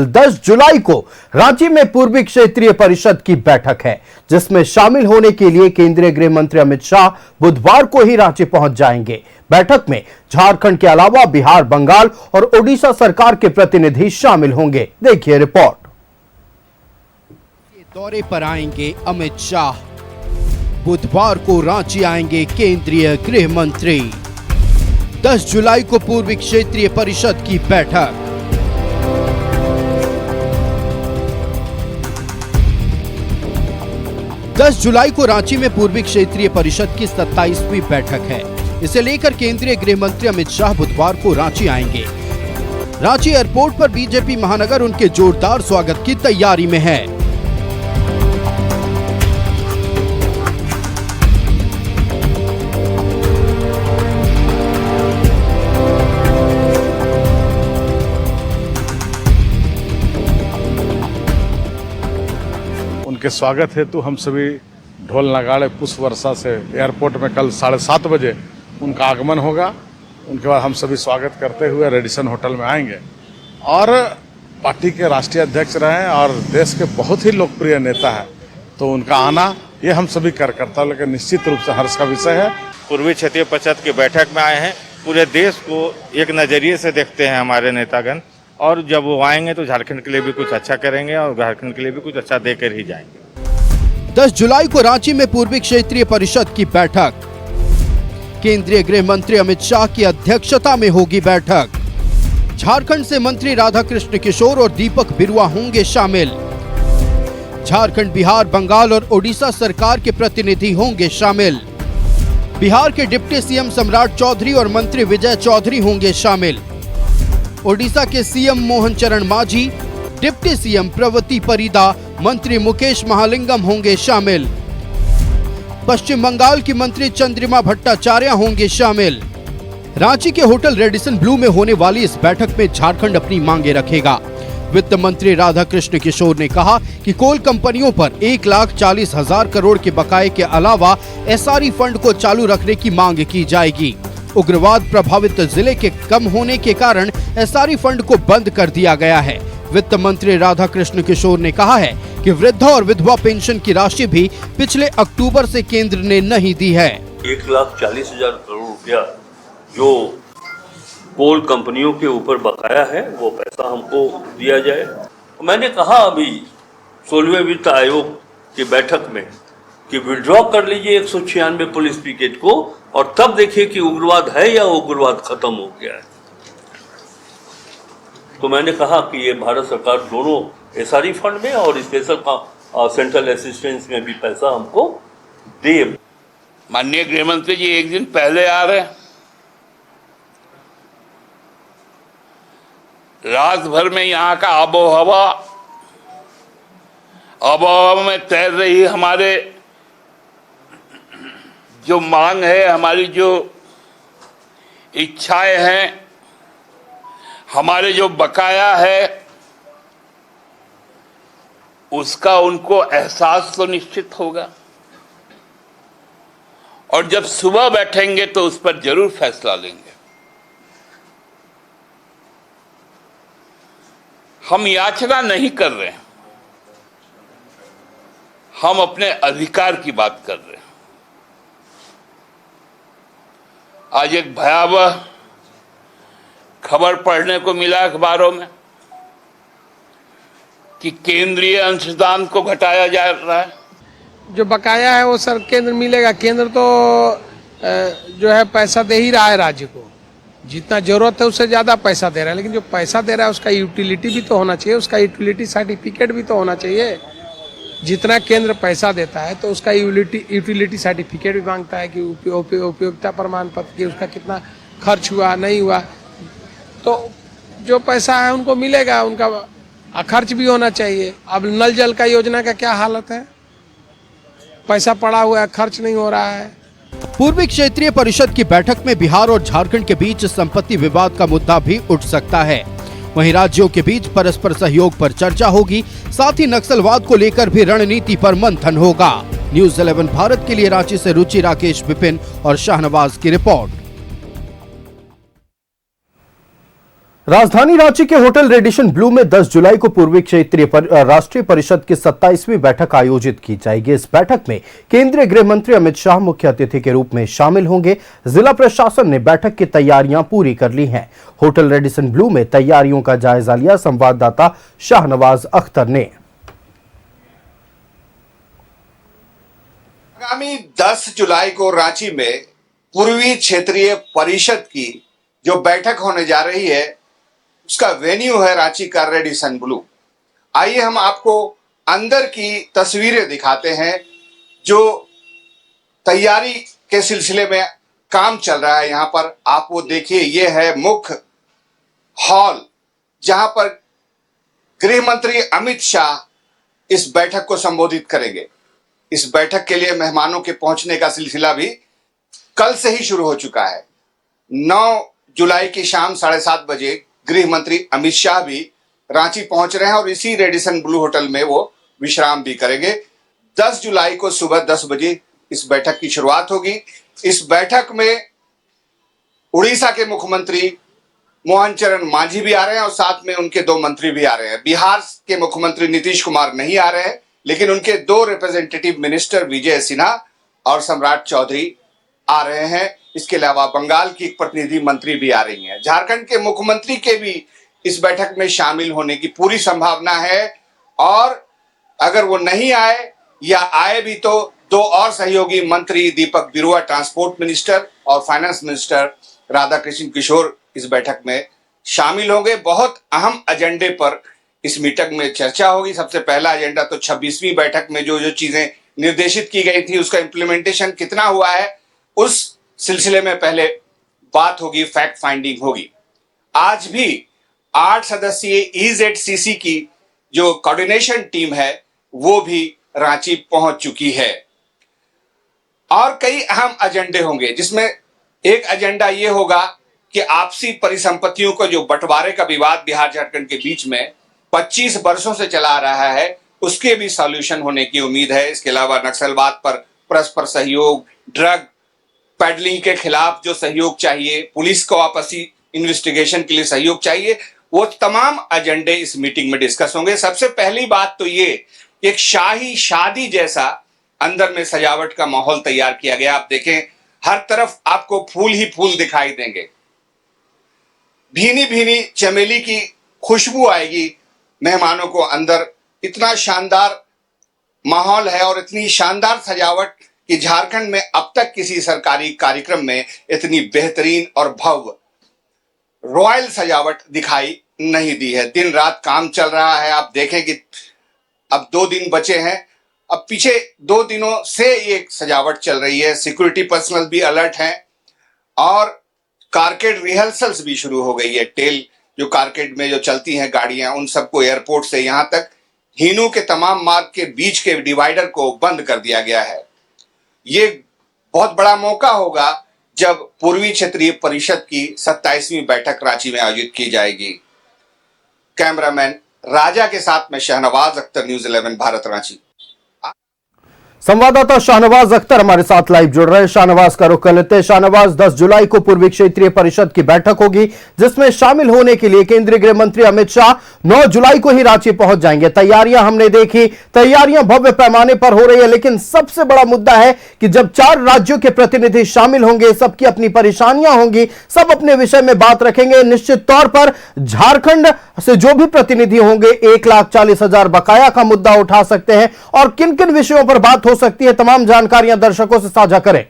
10 जुलाई को रांची में पूर्वी क्षेत्रीय परिषद की बैठक है, जिसमें शामिल होने के लिए केंद्रीय गृह मंत्री अमित शाह बुधवार को ही रांची पहुंच जाएंगे। बैठक में झारखंड के अलावा बिहार, बंगाल और ओडिशा सरकार के प्रतिनिधि शामिल होंगे। देखिए रिपोर्ट। दौरे पर आएंगे अमित शाह, बुधवार को रांची आएंगे केंद्रीय गृह मंत्री। 10 जुलाई को पूर्वी क्षेत्रीय परिषद की बैठक। दस जुलाई को रांची में पूर्वी क्षेत्रीय परिषद की 27वीं बैठक है। इसे लेकर केंद्रीय गृह मंत्री अमित शाह बुधवार को रांची आएंगे। रांची एयरपोर्ट पर बीजेपी महानगर उनके जोरदार स्वागत की तैयारी में है। उनके स्वागत हेतु हम सभी ढोल नगाड़े पुष्प वर्षा से एयरपोर्ट में कल 7:30 बजे उनका आगमन होगा। उनके बाद हम सभी स्वागत करते हुए रेडिसन होटल में आएंगे। और पार्टी के राष्ट्रीय अध्यक्ष रहे और देश के बहुत ही लोकप्रिय नेता है, तो उनका आना ये हम सभी कार्यकर्ताओं के निश्चित रूप से हर्ष का विषय है। पूर्वी क्षेत्रीय परिषद की बैठक में आए हैं। पूरे देश को एक नज़रिए से देखते हैं हमारे नेतागण, और जब वो आएंगे तो झारखंड के लिए भी कुछ अच्छा करेंगे और झारखंड के लिए भी कुछ अच्छा देकर ही जाएंगे। 10 जुलाई को रांची में पूर्वी क्षेत्रीय परिषद की बैठक। केंद्रीय गृह मंत्री अमित शाह की अध्यक्षता में होगी बैठक। झारखंड से मंत्री राधाकृष्ण किशोर और दीपक बिरुआ होंगे शामिल। झारखंड, बिहार, बंगाल और ओडिशा सरकार के प्रतिनिधि होंगे शामिल। बिहार के डिप्टी सीएम सम्राट चौधरी और मंत्री विजय चौधरी होंगे शामिल। ओडिशा के सीएम मोहन चरण मांझी, डिप्टी सीएम प्रवती परिदा, मंत्री मुकेश महालिंगम होंगे शामिल। पश्चिम बंगाल की मंत्री चंद्रिमा भट्टाचार्य होंगे शामिल। रांची के होटल रेडिसन ब्लू में होने वाली इस बैठक में झारखंड अपनी मांगे रखेगा। वित्त मंत्री राधाकृष्ण किशोर ने कहा कि कोल कंपनियों पर 1,40,000 करोड़ के बकाये के अलावा एसआरई फंड को चालू रखने की मांग की जाएगी। उग्रवाद प्रभावित जिले के कम होने के कारण एसआरई फंड को बंद कर दिया गया है। वित्त मंत्री राधाकृष्ण किशोर ने कहा है कि वृद्धा और विधवा पेंशन की राशि भी पिछले अक्टूबर से केंद्र ने नहीं दी है। 1,40,000 करोड़ रुपया जो कोल कंपनियों के ऊपर बकाया है, वो पैसा हमको दिया जाए। मैंने कहा अभी 16वें वित्त आयोग की बैठक में कि विड्रॉ कर लीजिए 196 पुलिस पिकेट को, और तब देखिए कि उग्रवाद है या उग्रवाद खत्म हो गया है। तो मैंने कहा कि ये भारत सरकार दोनों एसआरई फंड में और स्पेशल सेंट्रल असिस्टेंस में भी पैसा हमको दे। माननीय गृह मंत्री जी एक दिन पहले आ रहे हैं। रात भर में यहाँ का आबो हवा में तैर रही हमारे जो मांग है, हमारी जो इच्छाएं हैं, हमारे जो बकाया है, उसका उनको एहसास तो निश्चित होगा। और जब सुबह बैठेंगे तो उस पर जरूर फैसला लेंगे। हम याचना नहीं कर रहे हैं, हम अपने अधिकार की बात कर रहे हैं। आज एक भयावह खबर पढ़ने को मिला अखबारों में कि केंद्रीय अंशदान को घटाया जा रहा है। जो बकाया है वो सर केंद्र मिलेगा। केंद्र तो जो है पैसा दे ही रहा है राज्य को, जितना जरूरत है उससे ज्यादा पैसा दे रहा है, लेकिन जो पैसा दे रहा है उसका यूटिलिटी भी तो होना चाहिए, उसका यूटिलिटी सर्टिफिकेट भी तो होना चाहिए। जितना केंद्र पैसा देता है तो उसका यूटिलिटी सर्टिफिकेट भी मांगता है कि उपयोगिता प्रमाण पत्र की उसका कितना खर्च हुआ नहीं हुआ। तो जो पैसा है उनको मिलेगा, उनका खर्च भी होना चाहिए। अब नल जल का योजना का क्या हालत है, पैसा पड़ा हुआ है, खर्च नहीं हो रहा है। पूर्वी क्षेत्रीय परिषद की बैठक में बिहार और झारखंड के बीच संपत्ति विवाद का मुद्दा भी उठ सकता है। वहीं राज्यों के बीच परस्पर सहयोग पर चर्चा होगी। साथ ही नक्सलवाद को लेकर भी रणनीति पर मंथन होगा। न्यूज़ 11 भारत के लिए रांची से रुचि, राकेश, विपिन और शाहनवाज की रिपोर्ट। राजधानी रांची के होटल रेडिशन ब्लू में 10 जुलाई को पूर्वी क्षेत्रीय राष्ट्रीय परिषद की 27वीं बैठक आयोजित की जाएगी। इस बैठक में केंद्रीय गृह मंत्री अमित शाह मुख्य अतिथि के रूप में शामिल होंगे। जिला प्रशासन ने बैठक की तैयारियां पूरी कर ली हैं। होटल रेडिशन ब्लू में तैयारियों का जायजा लिया संवाददाता शाहनवाज अख्तर ने। आगामी 10 जुलाई को रांची में पूर्वी क्षेत्रीय परिषद की जो बैठक होने जा रही है उसका वेन्यू है रांची का रेडिसन ब्लू। आइए हम आपको अंदर की तस्वीरें दिखाते हैं जो तैयारी के सिलसिले में काम चल रहा है। यहाँ पर आप वो देखिए, ये है मुख्य हॉल जहां पर गृह मंत्री अमित शाह इस बैठक को संबोधित करेंगे। इस बैठक के लिए मेहमानों के पहुंचने का सिलसिला भी कल से ही शुरू हो चुका है। 9 जुलाई की शाम 7:30 बजे गृह मंत्री अमित शाह भी रांची पहुंच रहे हैं और इसी रेडिसन ब्लू होटल में वो विश्राम भी करेंगे। 10 जुलाई को सुबह 10 बजे इस बैठक की शुरुआत होगी। इस बैठक में उड़ीसा के मुख्यमंत्री मोहन चरण मांझी भी आ रहे हैं और साथ में उनके 2 मंत्री भी आ रहे हैं। बिहार के मुख्यमंत्री नीतीश कुमार नहीं आ रहे हैं, लेकिन उनके 2 रिप्रेजेंटेटिव मिनिस्टर विजय सिन्हा और सम्राट चौधरी आ रहे हैं। इसके अलावा बंगाल की एक प्रतिनिधि मंत्री भी आ रही हैं। झारखंड के मुख्यमंत्री के भी इस बैठक में शामिल होने की पूरी संभावना है और अगर वो नहीं आए या आए भी तो 2 और सहयोगी मंत्री दीपक बिरुआ ट्रांसपोर्ट मिनिस्टर और फाइनेंस मिनिस्टर राधाकृष्ण किशोर इस बैठक में शामिल होंगे। बहुत अहम एजेंडे पर इस मीटिंग में चर्चा होगी। सबसे पहला एजेंडा तो 26वीं बैठक में जो जो चीजें निर्देशित की गई थी उसका इम्प्लीमेंटेशन कितना हुआ है उस सिलसिले में पहले बात होगी, फैक्ट फाइंडिंग होगी। आज भी 8 सदस्यीय EZCC की जो कोऑर्डिनेशन टीम है वो भी रांची पहुंच चुकी है और कई अहम एजेंडे होंगे, जिसमें एक एजेंडा ये होगा कि आपसी परिसंपत्तियों को जो बंटवारे का विवाद बिहार झारखंड के बीच में 25 वर्षों से चला आ रहा है उसके भी सॉल्यूशन होने की उम्मीद है। इसके अलावा नक्सलवाद पर परस्पर सहयोग, ड्रग पैडलिंग के खिलाफ जो सहयोग चाहिए, पुलिस को आपसी इन्वेस्टिगेशन के लिए सहयोग चाहिए, वो तमाम एजेंडे इस मीटिंग में डिस्कस होंगे। सबसे पहली बात तो ये, एक शाही शादी जैसा अंदर में सजावट का माहौल तैयार किया गया। आप देखें हर तरफ आपको फूल ही फूल दिखाई देंगे, भीनी भीनी चमेली की खुशबू आएगी मेहमानों को अंदर। इतना शानदार माहौल है और इतनी शानदार सजावट कि झारखंड में अब तक किसी सरकारी कार्यक्रम में इतनी बेहतरीन और भव्य रॉयल सजावट दिखाई नहीं दी है। दिन रात काम चल रहा है। आप देखें कि अब 2 दिन बचे हैं, अब पीछे 2 दिनों से ये सजावट चल रही है। सिक्योरिटी पर्सनल भी अलर्ट हैं और कारकेड रिहर्सल्स भी शुरू हो गई है। टेल जो कारकेड में जो चलती हैं गाड़ियां, उन सबको एयरपोर्ट से यहां तक हिनू के तमाम मार्ग के बीच के डिवाइडर को बंद कर दिया गया है। ये बहुत बड़ा मौका होगा जब पूर्वी क्षेत्रीय परिषद की 27वीं बैठक रांची में आयोजित की जाएगी। कैमरामैन राजा के साथ में शाहनवाज अख्तर, न्यूज़ 11 भारत रांची। संवाददाता शाहनवाज अख्तर हमारे साथ लाइव जुड़ रहे हैं। शाहनवाज का रुख कर लेते हैं। शाहनवाज, 10 जुलाई को पूर्वी क्षेत्रीय परिषद की बैठक होगी जिसमें शामिल होने के लिए केंद्रीय गृह मंत्री अमित शाह 9 जुलाई को ही रांची पहुंच जाएंगे। तैयारियां हमने देखी, तैयारियां भव्य पैमाने पर हो रही है, लेकिन सबसे बड़ा मुद्दा है कि जब 4 राज्यों के प्रतिनिधि शामिल होंगे, सबकी अपनी परेशानियां होंगी, सब अपने विषय में बात रखेंगे। निश्चित तौर पर झारखंड से जो भी प्रतिनिधि होंगे 1,40,000 बकाया का मुद्दा उठा सकते हैं और किन किन विषयों पर बात हो सकती है, तमाम जानकारियां दर्शकों से साझा करें।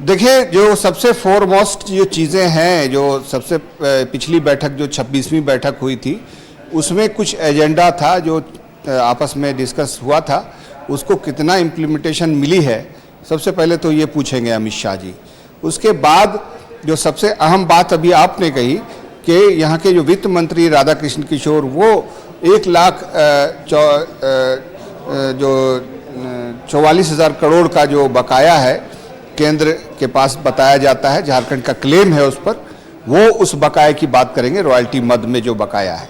देखिए, जो सबसे फोरमोस्ट जो चीज़ें हैं, जो सबसे पिछली बैठक जो 26वीं बैठक हुई थी उसमें कुछ एजेंडा था जो आपस में डिस्कस हुआ था, उसको कितना इम्प्लीमेंटेशन मिली है सबसे पहले तो ये पूछेंगे अमित शाह जी। उसके बाद जो सबसे अहम बात अभी आपने कही कि यहाँ के जो वित्त मंत्री राधाकृष्ण किशोर वो 1,44,000 करोड़ का जो बकाया है केंद्र के पास बताया जाता है, झारखंड का क्लेम है उस पर, वो उस बकाये की बात करेंगे। रॉयल्टी मद में जो बकाया है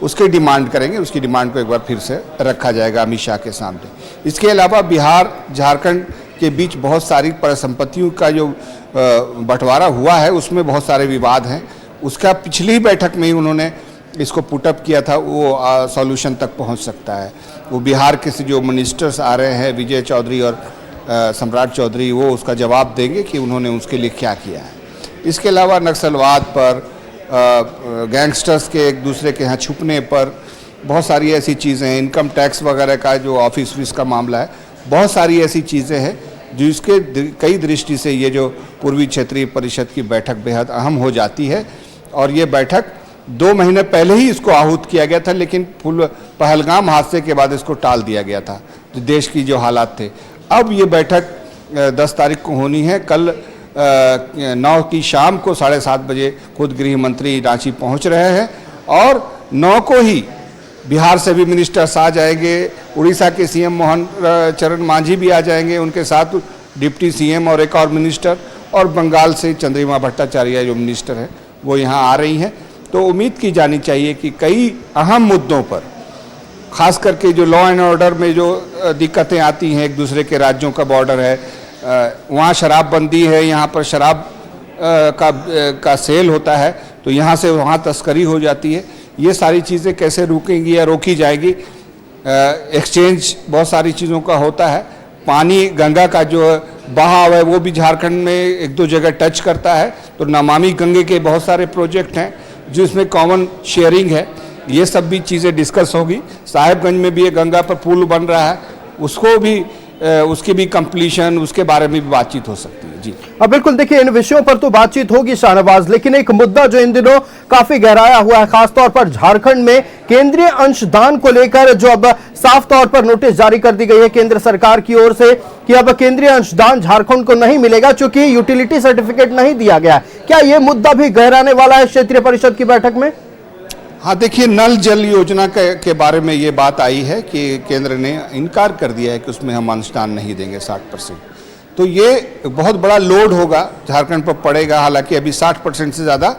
उसकी डिमांड करेंगे। उसकी डिमांड को एक बार फिर से रखा जाएगा अमित शाह के सामने। इसके अलावा बिहार झारखंड के बीच बहुत सारी परिसंपत्तियों का जो बंटवारा हुआ है उसमें बहुत सारे विवाद हैं, उसका पिछली बैठक में ही उन्होंने इसको पुटअप किया था, वो सॉल्यूशन तक पहुंच सकता है। वो बिहार के से जो मिनिस्टर्स आ रहे हैं, विजय चौधरी और सम्राट चौधरी, वो उसका जवाब देंगे कि उन्होंने उसके लिए क्या किया है। इसके अलावा नक्सलवाद पर, गैंगस्टर्स के एक दूसरे के यहाँ छुपने पर, बहुत सारी ऐसी चीज़ें हैं, इनकम टैक्स वगैरह का जो ऑफिस का मामला है, बहुत सारी ऐसी चीज़ें हैं जिसके कई दृष्टि से ये जो पूर्वी क्षेत्रीय परिषद की बैठक बेहद अहम हो जाती है। और ये बैठक 2 महीने पहले ही इसको आहूत किया गया था, लेकिन पहलगाम हादसे के बाद इसको टाल दिया गया था, जो देश की जो हालात थे। अब ये बैठक 10 तारीख को होनी है। कल 9 की शाम को 7:30 बजे खुद गृह मंत्री रांची पहुंच रहे हैं और 9 को ही बिहार से भी मिनिस्टर्स आ जाएंगे, उड़ीसा के सीएम मोहन चरण मांझी भी आ जाएंगे, उनके साथ डिप्टी सीएम और एक और मिनिस्टर, और बंगाल से चंद्रिमा भट्टाचार्य जो मिनिस्टर है वो यहाँ आ रही हैं। तो उम्मीद की जानी चाहिए कि कई अहम मुद्दों पर, खास करके जो लॉ एंड ऑर्डर में जो दिक्कतें आती हैं, एक दूसरे के राज्यों का बॉर्डर है, वहाँ शराबबंदी है, यहाँ पर शराब का सेल होता है, तो यहाँ से वहाँ तस्करी हो जाती है, ये सारी चीज़ें कैसे रुकेंगी या रोकी जाएगी। एक्सचेंज बहुत सारी चीज़ों का होता है। पानी, गंगा का जो बहाव है वो भी झारखंड में 1-2 जगह टच करता है, तो नमामि गंगे के बहुत सारे प्रोजेक्ट हैं जिसमें कॉमन शेयरिंग है। ये सब भी चीज़ें डिस्कस होगी। साहेबगंज में भी एक गंगा पर पुल बन रहा है, उसको भी उसकी भी कंप्लीशन, उसके बारे में भी बातचीत हो सकती है। जी अब बिल्कुल देखिए, इन विषयों पर तो बातचीत होगी शाहनवाज, लेकिन एक मुद्दा जो इन दिनों काफी गहराया हुआ है, खासतौर पर झारखंड में केंद्रीय अंशदान को लेकर, जो अब साफ तौर पर नोटिस जारी कर दी गई है केंद्र सरकार की ओर से कि अब केंद्रीय अंशदान झारखंड को नहीं मिलेगा क्योंकि यूटिलिटी सर्टिफिकेट नहीं दिया गया। क्या यह मुद्दा भी गहराने वाला है क्षेत्रीय परिषद की बैठक में? हाँ, देखिए, नल जल योजना के बारे में ये बात आई है कि केंद्र ने इनकार कर दिया है कि उसमें हम अंशदान नहीं देंगे 60%। तो ये बहुत बड़ा लोड होगा झारखंड पर पड़ेगा। हालांकि अभी 60% से ज़्यादा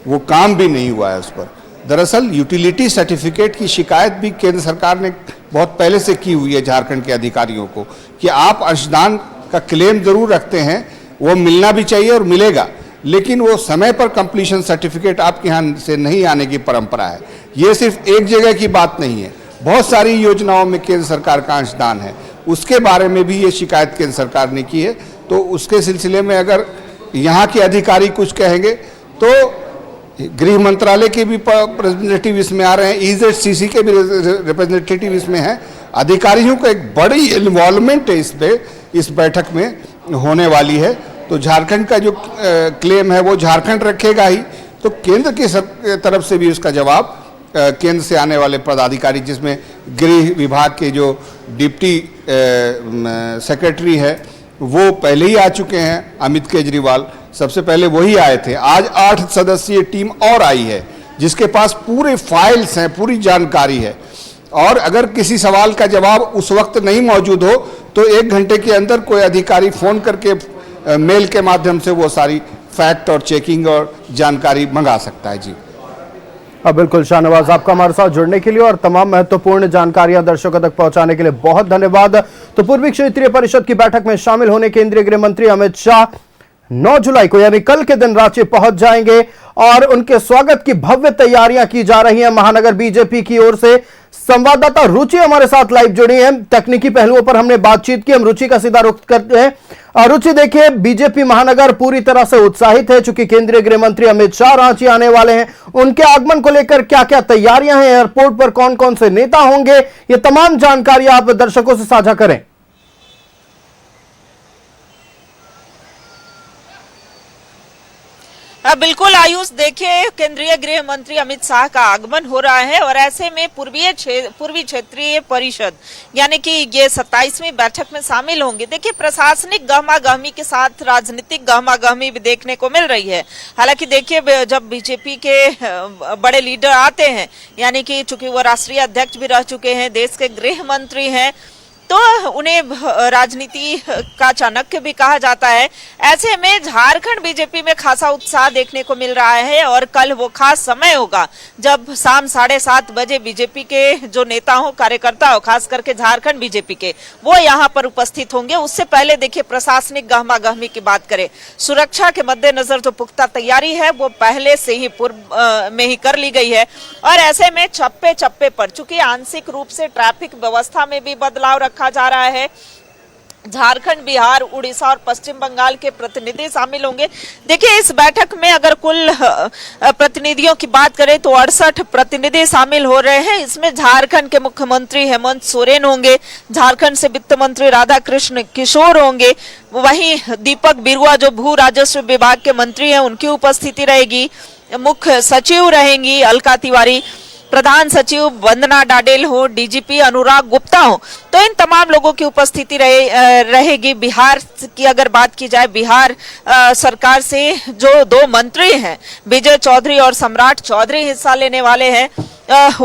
वो काम भी नहीं हुआ है उस पर। दरअसल यूटिलिटी सर्टिफिकेट की शिकायत भी केंद्र सरकार ने बहुत पहले से की हुई है झारखंड के अधिकारियों को कि आप अंशदान का क्लेम जरूर रखते हैं, वो मिलना भी चाहिए और मिलेगा, लेकिन वो समय पर कंप्लीशन सर्टिफिकेट आपके यहाँ से नहीं आने की परंपरा है। ये सिर्फ एक जगह की बात नहीं है, बहुत सारी योजनाओं में केंद्र सरकार का अंशदान है, उसके बारे में भी ये शिकायत केंद्र सरकार ने की है। तो उसके सिलसिले में अगर यहाँ के अधिकारी कुछ कहेंगे तो गृह मंत्रालय के भी रिप्रेजेंटेटिव इसमें आ रहे हैं, EZCC के भी रिप्रेजेंटेटिव इसमें हैं। अधिकारियों का एक बड़ी इन्वॉल्वमेंट है इस बैठक में होने वाली है। तो झारखंड का जो क्लेम है वो झारखंड रखेगा ही, तो केंद्र की तरफ से भी उसका जवाब केंद्र से आने वाले पदाधिकारी, जिसमें गृह विभाग के जो डिप्टी सेक्रेटरी है वो पहले ही आ चुके हैं, अमित केजरीवाल सबसे पहले वही आए थे। आज 8 सदस्यीय टीम और आई है जिसके पास पूरे फाइल्स हैं, पूरी जानकारी है, और अगर किसी सवाल का जवाब उस वक्त नहीं मौजूद हो तो 1 घंटे के अंदर कोई अधिकारी फोन करके मेल के माध्यम से वो सारी फैक्ट और चेकिंग और जानकारी मंगा सकता है। जी बिल्कुल शाहनवाज, आपका हमारे साथ जुड़ने के लिए और तमाम महत्वपूर्ण जानकारियां दर्शकों तक पहुंचाने के लिए बहुत धन्यवाद। तो पूर्वी क्षेत्रीय परिषद की बैठक में शामिल होने केंद्रीय गृह मंत्री अमित शाह 9 जुलाई को यानी कल के दिन रांची पहुंच जाएंगे और उनके स्वागत की भव्य तैयारियां की जा रही हैं महानगर बीजेपी की ओर से। संवाददाता रुचि हमारे साथ लाइव जुड़ी है, तकनीकी पहलुओं पर हमने बातचीत की, हम रुचि का सीधा रुख करते हैं। रुचि, देखिए, बीजेपी महानगर पूरी तरह से उत्साहित है चूंकि केंद्रीय गृह मंत्री अमित शाह रांची आने वाले हैं। उनके आगमन को लेकर क्या क्या तैयारियां हैं, एयरपोर्ट पर कौन कौन से नेता होंगे, ये तमाम जानकारी आप दर्शकों से साझा करें। बिल्कुल आयुष, देखिए, केंद्रीय गृह मंत्री अमित शाह का आगमन हो रहा है और ऐसे में पूर्वी क्षेत्रीय परिषद यानी कि ये 27वीं बैठक में शामिल होंगे। देखिए, प्रशासनिक गहमागहमी के साथ राजनीतिक गहमागहमी भी देखने को मिल रही है। हालांकि देखिए, जब बीजेपी के बड़े लीडर आते हैं, यानी कि चूंकि वो राष्ट्रीय अध्यक्ष भी रह चुके हैं, देश के गृह मंत्री हैं, तो उन्हें राजनीति का चाणक्य भी कहा जाता है। ऐसे में झारखंड बीजेपी में खासा उत्साह देखने को मिल रहा है और कल वो खास समय होगा जब शाम 7:30 बजे बीजेपी के जो नेता हो, कार्यकर्ता हो, खास करके झारखंड बीजेपी के, वो यहाँ पर उपस्थित होंगे। उससे पहले देखिए प्रशासनिक गहमा गहमी की बात करें, सुरक्षा के मद्देनजर जो पुख्ता तैयारी है वो पहले से ही पूर्व में ही कर ली गई है और ऐसे में चप्पे चप्पे पर, चूंकि आंशिक रूप से ट्रैफिक व्यवस्था में भी बदलाव रखा जा रहा है, झारखंड, बिहार, उड़ीसा और पश्चिम बंगाल के प्रतिनिधि शामिल होंगे। देखिए इस बैठक में अगर कुल प्रतिनिधियों की बात करें तो 68 प्रतिनिधि शामिल हो रहे हैं। इसमें झारखंड के मुख्यमंत्री हेमंत सोरेन होंगे, झारखंड से वित्त मंत्री राधाकृष्ण किशोर होंगे, वहीं दीपक बिरुआ जो भू राजस्व विभाग के मंत्री हैं उनकी उपस्थिति रहेगी, मुख्य सचिव रहेंगी अलका तिवारी, प्रधान सचिव वंदना डाडेल हो, डीजीपी अनुराग गुप्ता हो, तो इन तमाम लोगों की उपस्थिति रहेगी। बिहार की अगर बात की जाए, बिहार सरकार से जो 2 मंत्री हैं, विजय चौधरी और सम्राट चौधरी हिस्सा लेने वाले हैं।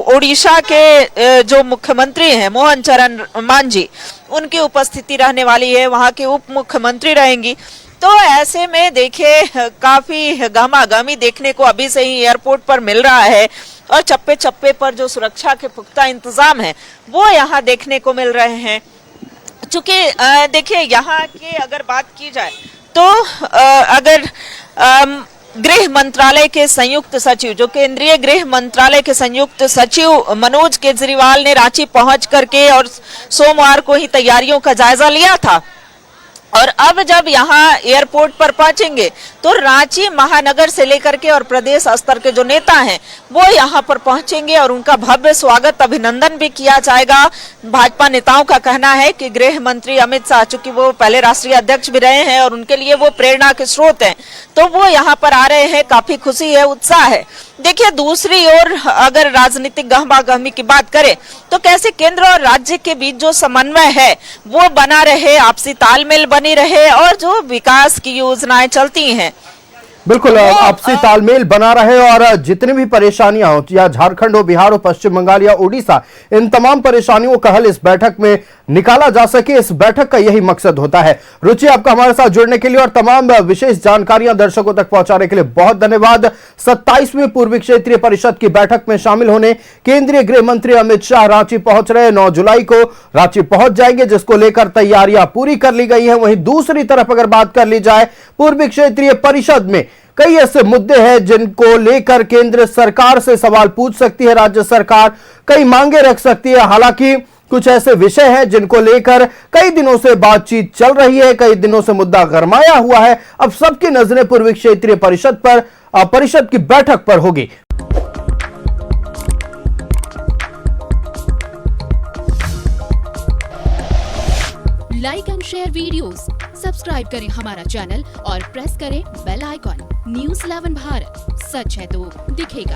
ओडिशा के जो मुख्यमंत्री हैं मोहन चरण मांझी, उनकी उपस्थिति रहने वाली है, वहां के उप मुख्यमंत्री रहेंगी। तो ऐसे में देखिए काफी गहमागहमी देखने को अभी से ही एयरपोर्ट पर मिल रहा है और चप्पे चप्पे पर जो सुरक्षा के पुख्ता इंतजाम है वो यहाँ देखने को मिल रहे हैं। चूंकि देखिए यहाँ की अगर बात की जाए तो अगर गृह मंत्रालय के संयुक्त सचिव, जो केंद्रीय गृह मंत्रालय के संयुक्त सचिव मनोज केजरीवाल ने रांची पहुंच करके और सोमवार को ही तैयारियों का जायजा लिया था और अब जब यहाँ एयरपोर्ट पर पहुंचेंगे तो रांची महानगर से लेकर के और प्रदेश स्तर के जो नेता हैं वो यहाँ पर पहुंचेंगे और उनका भव्य स्वागत, अभिनंदन भी किया जाएगा। भाजपा नेताओं का कहना है कि गृह मंत्री अमित शाह, चूंकि वो पहले राष्ट्रीय अध्यक्ष भी रहे हैं और उनके लिए वो प्रेरणा के स्रोत हैं, तो वो यहाँ पर आ रहे हैं, काफी खुशी है, उत्साह है। देखिए दूसरी ओर अगर राजनीतिक गहमागहमी की बात करें तो कैसे केंद्र और राज्य के बीच जो समन्वय है वो बना रहे, आपसी तालमेल बनी रहे और जो विकास की योजनाएं चलती हैं बिल्कुल आपसी तालमेल बना रहे और जितनी भी परेशानियां हो, या झारखंड हो, बिहार हो, पश्चिम बंगाल या उड़ीसा, इन तमाम परेशानियों का हल इस बैठक में निकाला जा सके, इस बैठक का यही मकसद होता है। रुचि, आपका हमारे साथ जुड़ने के लिए और तमाम विशेष जानकारियां दर्शकों तक पहुंचाने के लिए बहुत धन्यवाद। 27वीं पूर्वी क्षेत्रीय परिषद की बैठक में शामिल होने केंद्रीय गृह मंत्री अमित शाह रांची पहुंच रहे, 9 जुलाई को रांची पहुंच जाएंगे, जिसको लेकर तैयारियां पूरी कर ली गई है। वहीं दूसरी तरफ अगर बात कर ली जाए, पूर्वी क्षेत्रीय परिषद में कई ऐसे मुद्दे हैं जिनको लेकर केंद्र सरकार से सवाल पूछ सकती है राज्य सरकार, कई मांगे रख सकती है। हालांकि कुछ ऐसे विषय हैं जिनको लेकर कई दिनों से बातचीत चल रही है, कई दिनों से मुद्दा गरमाया हुआ है। अब सबकी नजरें पूर्वी क्षेत्रीय परिषद पर, परिषद की बैठक पर होगी। Like and share videos, subscribe करें हमारा चैनल और प्रेस करें बेल आइकॉन। न्यूज़ 11 भारत, सच है तो दिखेगा।